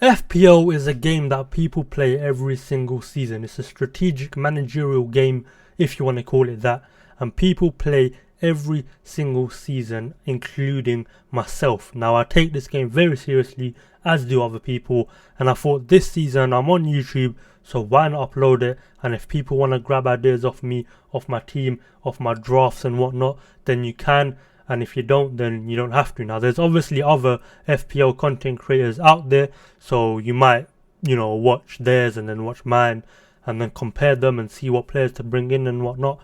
FPL is a game that people play every single season. It's a strategic managerial game, if you want to call it that, and people play every single season, including myself. Now, I take this game very seriously, as do other people, and I thought this season I'm on YouTube, so why not upload it? And if people want to grab ideas off me, off my team, off my drafts and whatnot, then you can. And if you don't, then you don't have to. Now, there's obviously other FPL content creators out there, so you might, watch theirs and then watch mine, and then compare them and see what players to bring in and whatnot.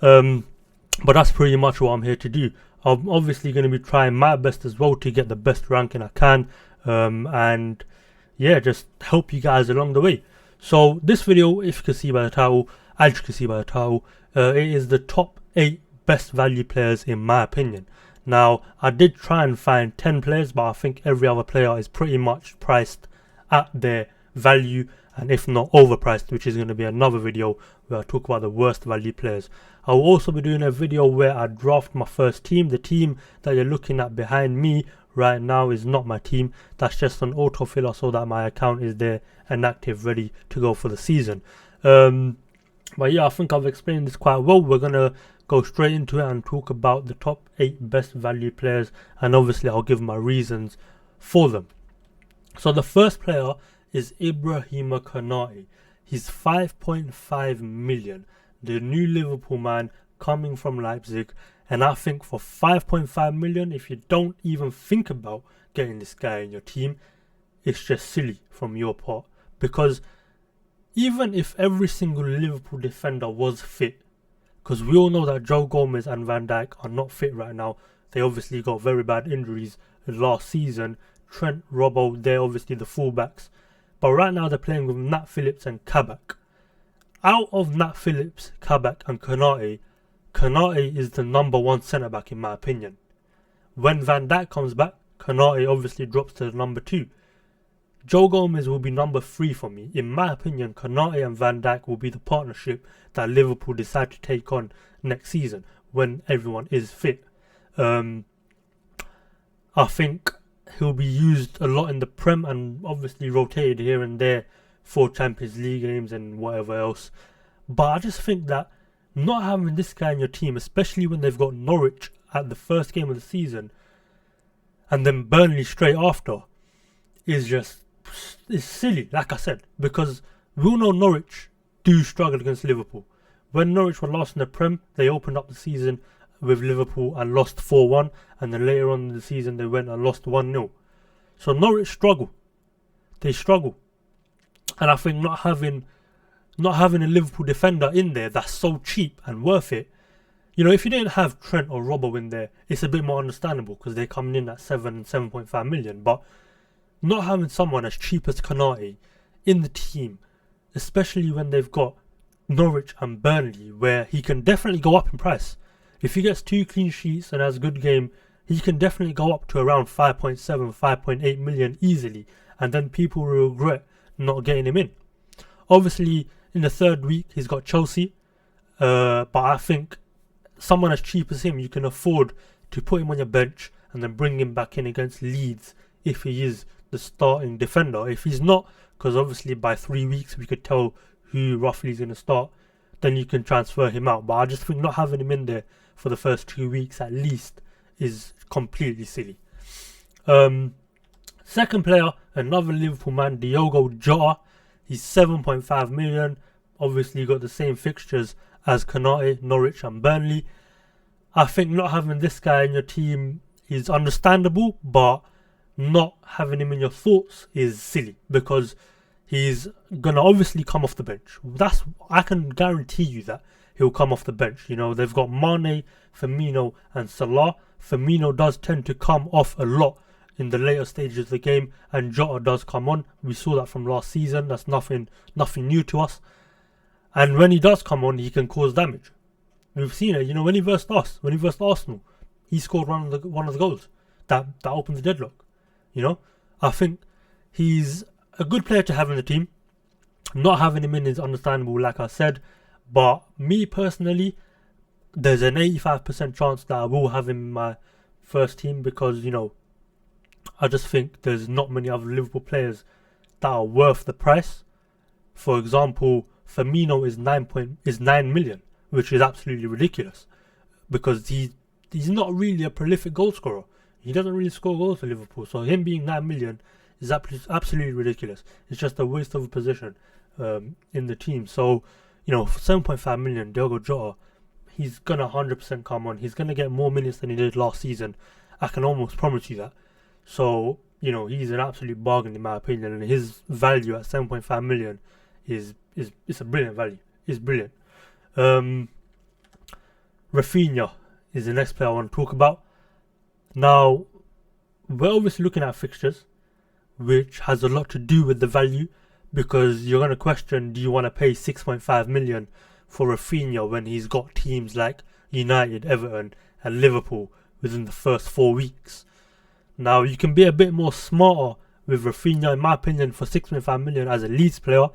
But that's pretty much what I'm here to do. I'm obviously going to be trying my best as well to get the best ranking I can, and yeah, just help you guys along the way. So this video, if you can see by the title, as you can see by the title, it is the top 8 best value players in my opinion. Now, I did try and find 10 players, but I think every other player is pretty much priced at their value, and if not overpriced, which is going to be another video where I talk about the worst value players. I will also be doing a video where I draft my first team. The team that you're looking at behind me right now is not my team. That's just an autofiller so that my account is there and active, ready to go for the season. But yeah, I think I've explained this quite well. We're going to go straight into it and talk about the top 8 best value players, and obviously I'll give my reasons for them. So the first player is Ibrahimovic. He's 5.5 million, the new Liverpool man coming from Leipzig, and I think for 5.5 million, if you don't even think about getting this guy in your team, it's just silly from your part. Because even if every single Liverpool defender was fit, because we all know that Joe Gomez and Van Dijk are not fit right now. They obviously got very bad injuries last season. Trent, Robbo, they're obviously the fullbacks. But right now they're playing with Nat Phillips and Kabak. Out of Nat Phillips, Kabak and Konate is the number 1 centre-back in my opinion. When Van Dijk comes back, Konate obviously drops to number 2. Joe Gomez will be number 3 for me. In my opinion, Konate and Van Dijk will be the partnership that Liverpool decide to take on next season when everyone is fit. I think he'll be used a lot in the Prem and obviously rotated here and there for Champions League games and whatever else. But I just think that not having this guy in your team, especially when they've got Norwich at the first game of the season and then Burnley straight after, is silly, like I said, because we all know Norwich do struggle against Liverpool. When Norwich were lost in the Prem, they opened up the season with Liverpool and lost 4-1, and then later on in the season they went and lost 1-0. So Norwich struggle. They struggle. And I think not having a Liverpool defender in there that's so cheap and worth it, if you didn't have Trent or Robbo in there, it's a bit more understandable because they're coming in at 7.5 million. But not having someone as cheap as Konate in the team, especially when they've got Norwich and Burnley, where he can definitely go up in price. If he gets 2 clean sheets and has a good game, he can definitely go up to around 5.7, 5.8 million easily, and then people will regret not getting him in. Obviously, in the 3rd week, he's got Chelsea, but I think someone as cheap as him, you can afford to put him on your bench and then bring him back in against Leeds if he is the starting defender. If he's not, because obviously by 3 weeks we could tell who roughly is going to start, then you can transfer him out. But I just think not having him in there for the first 2 weeks at least is completely silly. Second player, another Liverpool man, Diogo Jota. He's 7.5 million. Obviously got the same fixtures as Konate, Norwich and Burnley. I think not having this guy in your team is understandable, but not having him in your thoughts is silly, because he's going to obviously come off the bench. I can guarantee you that he'll come off the bench. They've got Mane, Firmino and Salah. Firmino does tend to come off a lot in the later stages of the game, and Jota does come on. We saw that from last season. That's nothing new to us. And when he does come on, he can cause damage. We've seen it. When he versed Arsenal, he scored one of the goals that opened the deadlock. I think he's a good player to have in the team. Not having him in is understandable, like I said. But me personally, there's an 85% chance that I will have him in my first team because, I just think there's not many other Liverpool players that are worth the price. For example, Firmino is 9 million, which is absolutely ridiculous because he's not really a prolific goal scorer. He doesn't really score goals for Liverpool, so him being 9 million is absolutely ridiculous. It's just a waste of a position in the team. So, for 7.5 million, Diogo Jota, he's gonna 100% come on. He's gonna get more minutes than he did last season. I can almost promise you that. So, he's an absolute bargain in my opinion, and his value at 7.5 million is a brilliant value. It's brilliant. Rafinha is the next player I want to talk about. Now, we're obviously looking at fixtures, which has a lot to do with the value, because you're going to question, do you want to pay 6.5 million for Rafinha when he's got teams like United, Everton and Liverpool within the first 4 weeks? Now, you can be a bit more smarter with Rafinha, in my opinion. For 6.5 million as a Leeds player,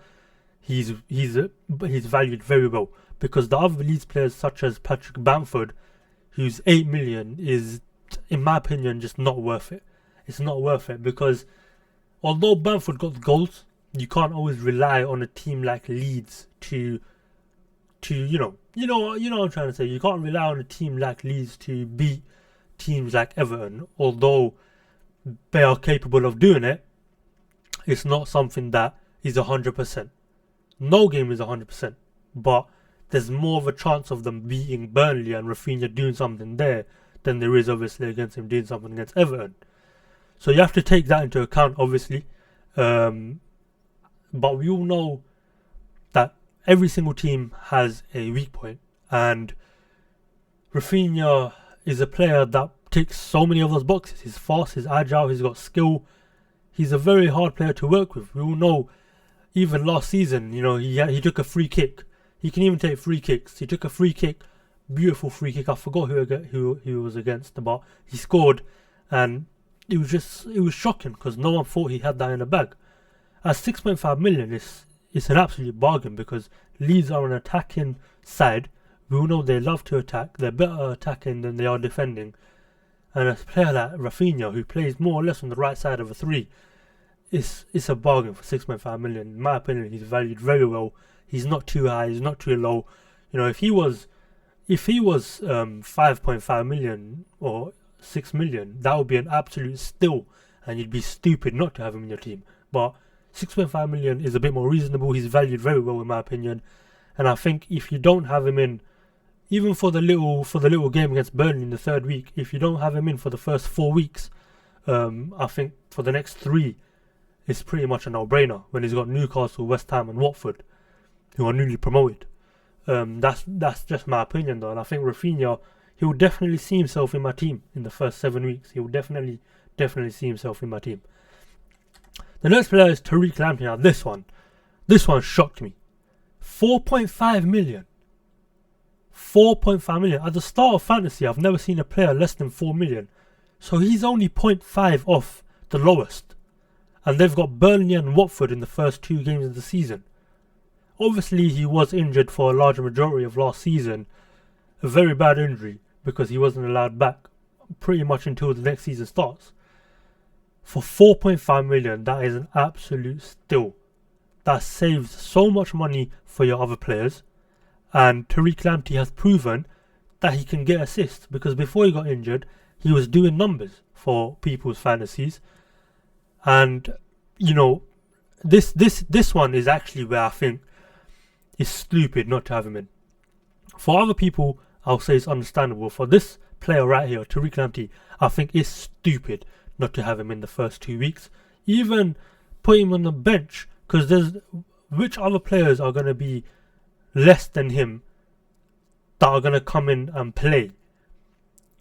he's valued very well, because the other Leeds players such as Patrick Bamford, who's 8 million, is, in my opinion, just not worth it. It's not worth it because although Bamford got the goals, you can't always rely on a team like Leeds to you know what I'm trying to say. You can't rely on a team like Leeds to beat teams like Everton. Although they are capable of doing it, it's not something that is 100%. No game is 100%, but there's more of a chance of them beating Burnley and Rafinha doing something there than there is obviously against him doing something against Everton. So you have to take that into account, obviously. But we all know that every single team has a weak point, and Rafinha is a player that ticks so many of those boxes. He's fast, he's agile, he's got skill. He's a very hard player to work with. We all know, even last season, he took a free kick. He can even take free kicks. He took a free kick, beautiful free kick. I forgot who he was against, but he scored, and it was shocking because no one thought he had that in the bag. At 6.5 million, it's an absolute bargain because Leeds are an attacking side. We all know they love to attack. They're better attacking than they are defending. And a player like Rafinha, who plays more or less on the right side of a 3, it's a bargain for 6.5 million. In my opinion, he's valued very well. He's not too high, he's not too low. If he was 5.5 million or 6 million, that would be an absolute steal, and you'd be stupid not to have him in your team. But 6.5 million is a bit more reasonable. He's valued very well in my opinion, and I think if you don't have him in, even for the little game against Burnley in the 3rd week, if you don't have him in for the first 4 weeks, I think for the next 3, it's pretty much a no-brainer when he's got Newcastle, West Ham and Watford, who are newly promoted. That's just my opinion though, and I think Rafinha, he will definitely see himself in my team in the first 7 weeks. He will definitely see himself in my team. The next player is Tarik Alamkin. Now this one shocked me. 4.5 million. 4.5 million. At the start of fantasy, I've never seen a player less than 4 million. So he's only 0.5 off the lowest. And they've got Burnley and Watford in the first 2 games of the season. Obviously, he was injured for a large majority of last season. A very bad injury because he wasn't allowed back pretty much until the next season starts. For 4.5 million, that is an absolute steal. That saves so much money for your other players. And Tarik Alamkin has proven that he can get assists, because before he got injured, he was doing numbers for people's fantasies. And this one is actually where I think it's stupid not to have him in. For other people, I'll say it's understandable. For this player right here, Tarik Alamkin, I think it's stupid not to have him in the first 2 weeks. Even put him on the bench, because which other players are going to be less than him that are going to come in and play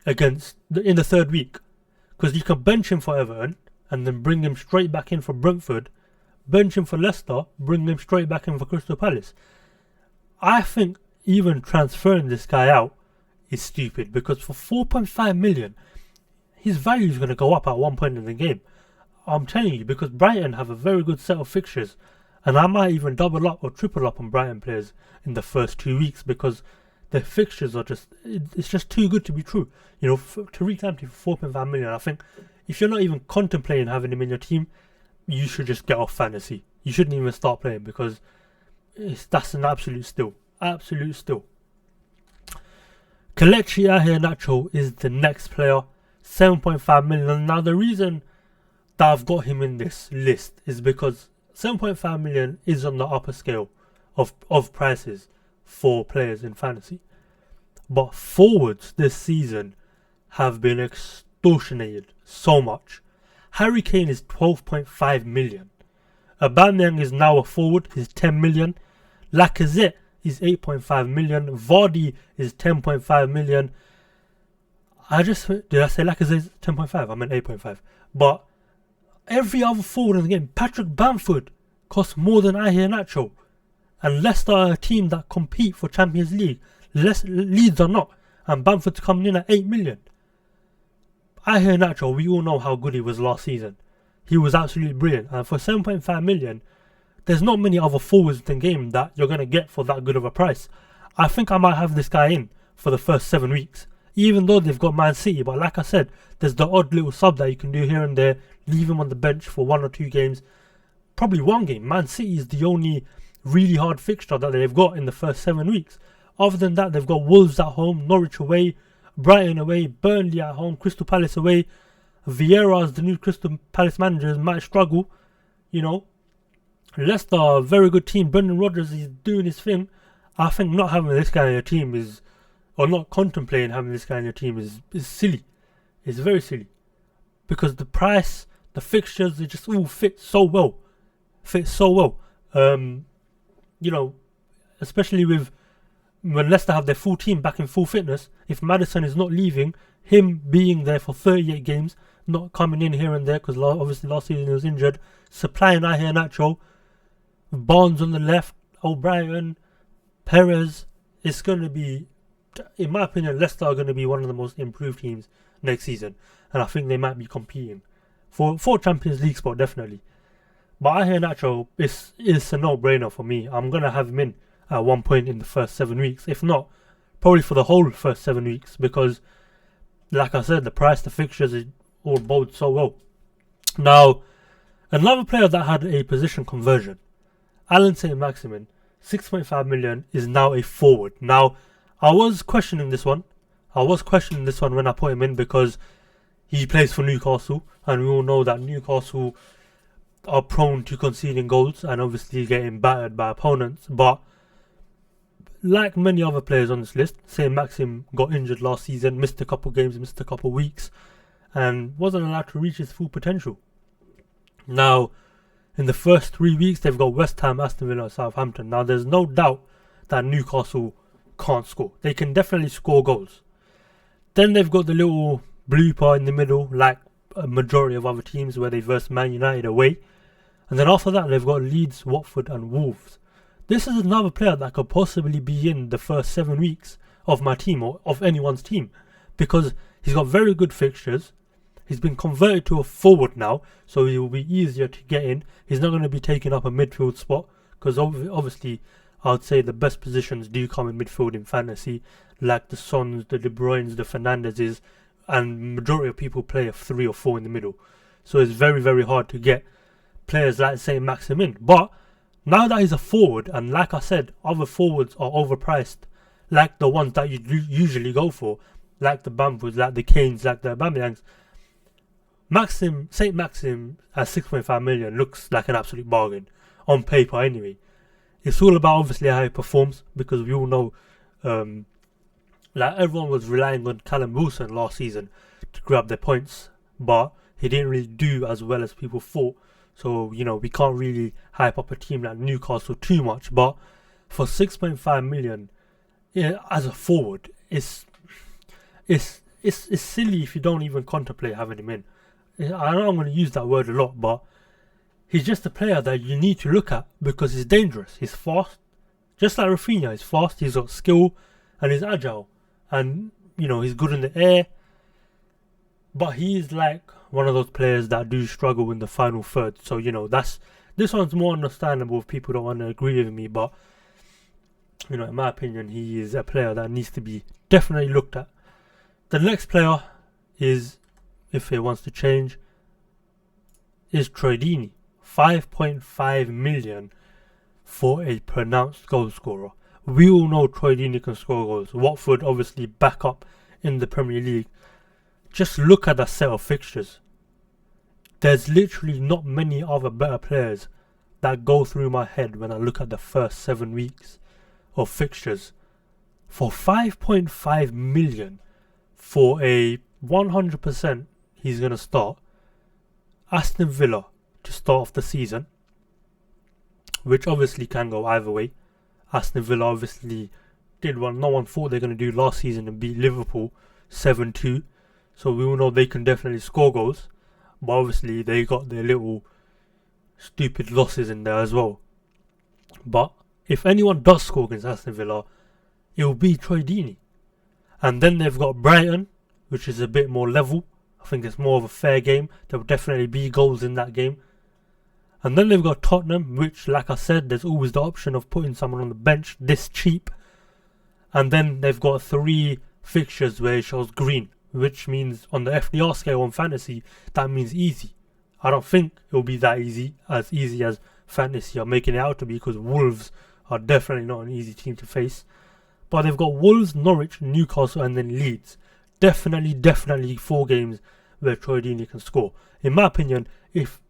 in the 3rd week? Because you can bench him for Everton and then bring him straight back in for Brentford, bench him for Leicester, bring him straight back in for Crystal Palace. I think even transferring this guy out is stupid, because for 4.5 million, his value is going to go up at one point in the game. I'm telling you, because Brighton have a very good set of fixtures, and I might even double up or triple up on Brighton players in the first 2 weeks, because their fixtures are it's just too good to be true. Tarik Alamkin for 4.5 million, I think if you're not even contemplating having him in your team, you should just get off fantasy. You shouldn't even start playing because that's an absolute steal. Absolute steal. Kelechi Iheanacho is the next player. 7.5 million. Now, the reason that I've got him in this list is because 7.5 million is on the upper scale of prices for players in fantasy. But forwards this season have been extortionated so much. Harry Kane is 12.5 million. Aubameyang is now a forward, he's 10 million. Lacazette is 8.5 million. Vardy is 10.5 million. Did I say Lacazette 10.5? I meant 8.5. But every other forward in the game, Patrick Bamford costs more than Iheanacho. And Leicester are a team that compete for Champions League. Leeds are not. And Bamford's coming in at 8 million. Iheanacho, we all know how good he was last season. He was absolutely brilliant. And for 7.5 million, there's not many other forwards in the game that you're going to get for that good of a price. I think I might have this guy in for the first 7 weeks. Even though they've got Man City. But like I said, there's the odd little sub that you can do here and there. Leave him on the bench for 1 or 2 games. Probably 1 game. Man City is the only really hard fixture that they've got in the first 7 weeks. Other than that, they've got Wolves at home, Norwich away, Brighton away, Burnley at home, Crystal Palace away. Vieira as the new Crystal Palace manager might struggle. You know, Leicester, a very good team. Brendan Rodgers is doing his thing. I think not having this guy in your team is, or not contemplating having this guy in your team is silly. It's very silly. Because the price, the fixtures, they just all fit so well. You know, especially with when Leicester have their full team back in full fitness, if Maddison is not leaving, him being there for 38 games, not coming in here and there, because obviously last season he was injured, supplying Iheanacho, Barnes on the left, O'Brien, Perez, it's going to be, in my opinion, Leicester are going to be one of the most improved teams next season, and I think they might be competing for Champions League spot, definitely. But Iheanacho is a no-brainer for me. I'm going to have him in at one point in the first 7 weeks. If not, probably for the whole first 7 weeks. Because, like I said, the price, the fixtures, it all bode so well. Now, another player that had a position conversion, Maxim Maximin, 6.5 million, is now a forward. Now, I was questioning this one when I put him in because he plays for Newcastle. And we all know that Newcastle are prone to conceding goals and obviously getting battered by opponents. But like many other players on this list, say Maxim got injured last season, missed a couple games, missed a couple weeks, and wasn't allowed to reach his full potential. Now, in the first 3 weeks, they've got West Ham, Aston Villa, Southampton. Now, there's no doubt that Newcastle can't score. They can definitely score goals. Then they've got the little blooper in the middle, like a majority of other teams where they versed Man United away. And then after that, they've got Leeds, Watford and Wolves. This is another player that could possibly be in the first 7 weeks of my team or of anyone's team. Because he's got very good fixtures. He's been converted to a forward now, so he will be easier to get in. He's not going to be taking up a midfield spot. Because obviously, I would say the best positions do come in midfield in fantasy. Like the Sons, the De Bruynes, the Fernandezes. And majority of people play a 3 or 4 in the middle. So it's very, very hard to get players like, say, Maxim in. But now that he's a forward, and like I said, other forwards are overpriced, like the ones that you usually go for, like the Bamfords, like the Kanes, like the Aubameyangs, Saint Maxim at 6.5 million looks like an absolute bargain, on paper anyway. It's all about obviously how he performs, because we all know like everyone was relying on Callum Wilson last season to grab their points, but he didn't really do as well as people thought. So, you know, we can't really hype up a team like Newcastle too much. But for 6.5 million, yeah, as a forward, it's silly if you don't even contemplate having him in. I know I'm going to use that word a lot, but he's just a player that you need to look at because he's dangerous. He's fast. Just like Rafinha, he's fast, he's got skill, and he's agile. And, you know, he's good in the air. But he's like one of those players that do struggle in the final third. So, you know, this one's more understandable if people don't want to agree with me. But, you know, in my opinion, he is a player that needs to be definitely looked at. The next player is, if he wants to change, is Deeney 5.5 million for a pronounced goal scorer. We all know Troy Deeney can score goals. Watford obviously back up in the Premier League. Just look at that set of fixtures. There's literally not many other better players that go through my head when I look at the first 7 weeks of fixtures. For 5.5 million for a 100% he's going to start Aston Villa to start off the season, which obviously can go either way. Aston Villa obviously did what no one thought they were going to do last season and beat Liverpool 7-2. So we all know they can definitely score goals. But obviously they got their little stupid losses in there as well. But if anyone does score against Aston Villa, it will be Troy Deeney. And then they've got Brighton, which is a bit more level. I think it's more of a fair game. There will definitely be goals in that game. And then they've got Tottenham, which, like I said, there's always the option of putting someone on the bench this cheap. And then they've got 3 fixtures where it shows green, which means on the FDR scale on fantasy, that means easy. I don't think it will be that easy as fantasy are making it out to be, because Wolves are definitely not an easy team to face. But they've got Wolves, Norwich, Newcastle and then Leeds. Definitely 4 games where Troy Deeney can score. In my opinion, if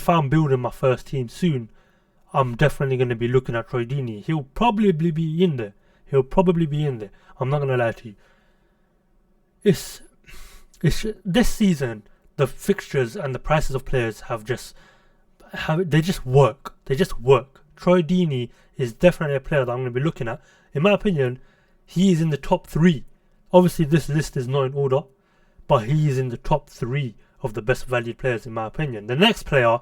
I'm building my first team soon, I'm definitely going to be looking at Troy Deeney. He'll probably be in there. I'm not going to lie to you. It's this season, the fixtures and the prices of players they just work. Troy Deeney is definitely a player that I'm going to be looking at. In my opinion, he is in the top 3. Obviously, this list is not in order, but he is in the top 3 of the best valued players in my opinion. The next player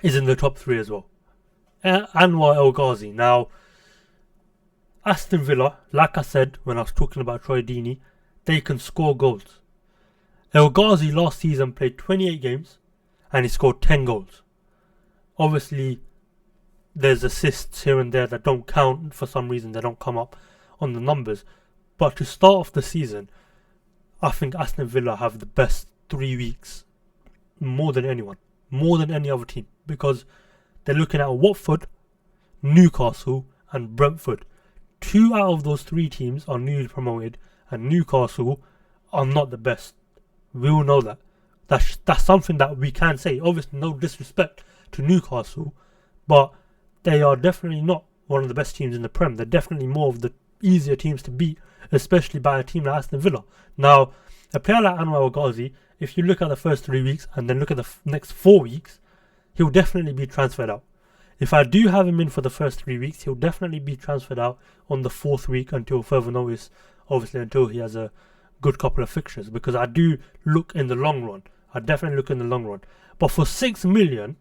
is in the top 3 as well. Anwar El Ghazi. Now, Aston Villa, like I said when I was talking about Troy Deeney, they can score goals. El Ghazi last season played 28 games and he scored 10 goals. Obviously, there's assists here and there that don't count. For some reason, they don't come up on the numbers. But to start off the season, I think Aston Villa have the best 3 weeks more than anyone, more than any other team, because they're looking at Watford, Newcastle and Brentford. 2 out of those 3 teams are newly promoted and Newcastle are not the best. We all know that. That's something that we can say. Obviously, no disrespect to Newcastle, but they are definitely not one of the best teams in the Prem. They're definitely more of the easier teams to beat, especially by a team like Aston Villa. Now, a player like Anwar El Ghazi, if you look at the first 3 weeks and then look at the next 4 weeks, he'll definitely be transferred out. If I do have him in for the first 3 weeks, he'll definitely be transferred out on the 4th week until further notice, obviously until he has a good couple of fixtures, because I do look in the long run. I definitely look in the long run. But for 6 million,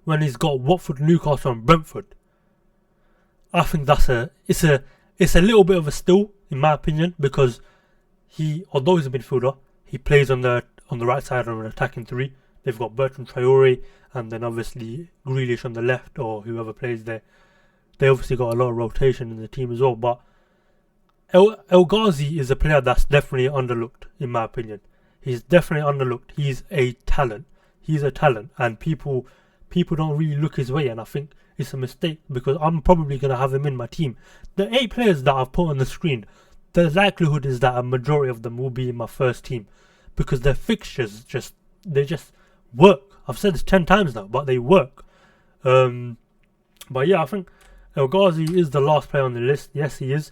when he's got Watford, Newcastle and Brentford, I think it's a little bit of a steal in my opinion, because although he's a midfielder, he plays on the right side of an attacking 3. They've got Bertrand Traore and then obviously Grealish on the left, or whoever plays there. They obviously got a lot of rotation in the team as well. But El Ghazi is a player that's definitely underlooked in my opinion. He's definitely underlooked. He's a talent. And people don't really look his way, and I think it's a mistake, because I'm probably going to have him in my team. The 8 players that I've put on the screen, the likelihood is that a majority of them will be in my first team, because their fixtures just work. I've said this 10 times now, but they work. But yeah, I think El Ghazi is the last player on the list. Yes, he is.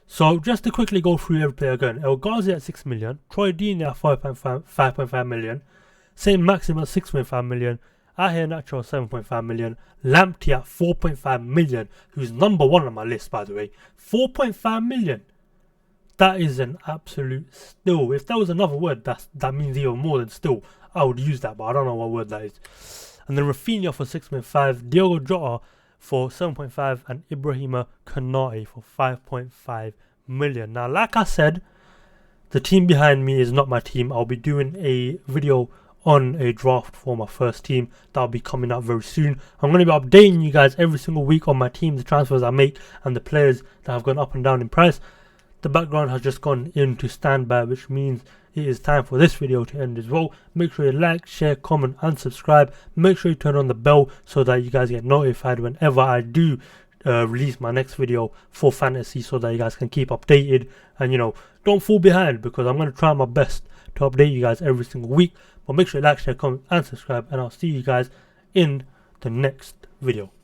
So just to quickly go through every player again. El Ghazi at 6 million, Troy Deeney at 5.5 million, Saint Maxim at 6.5 million, Ahir Nacho at 7.5 million, Lamptey at 4.5 million, who's number 1 on my list, by the way. 4.5 million. That is an absolute steal. If there was another word that means even more than steal, I would use that, but I don't know what word that is. And then Rafinha for 6.5, Diogo Jota for 7.5, and Ibrahimovic for 5.5 million. Now, like I said, the team behind me is not my team. I'll be doing a video on a draft for my first team that'll be coming out very soon. I'm going to be updating you guys every single week on my team, the transfers I make and the players that have gone up and down in price. the background has just gone into standby, which means it is time for this video to end as well. Make sure you like, share, comment and subscribe. Make sure you turn on the bell so that you guys get notified whenever I do release my next video for fantasy, so that you guys can keep updated and, you know, don't fall behind, because I'm going to try my best to update you guys every single week. But make sure you like, share, comment and subscribe, and I'll see you guys in the next video.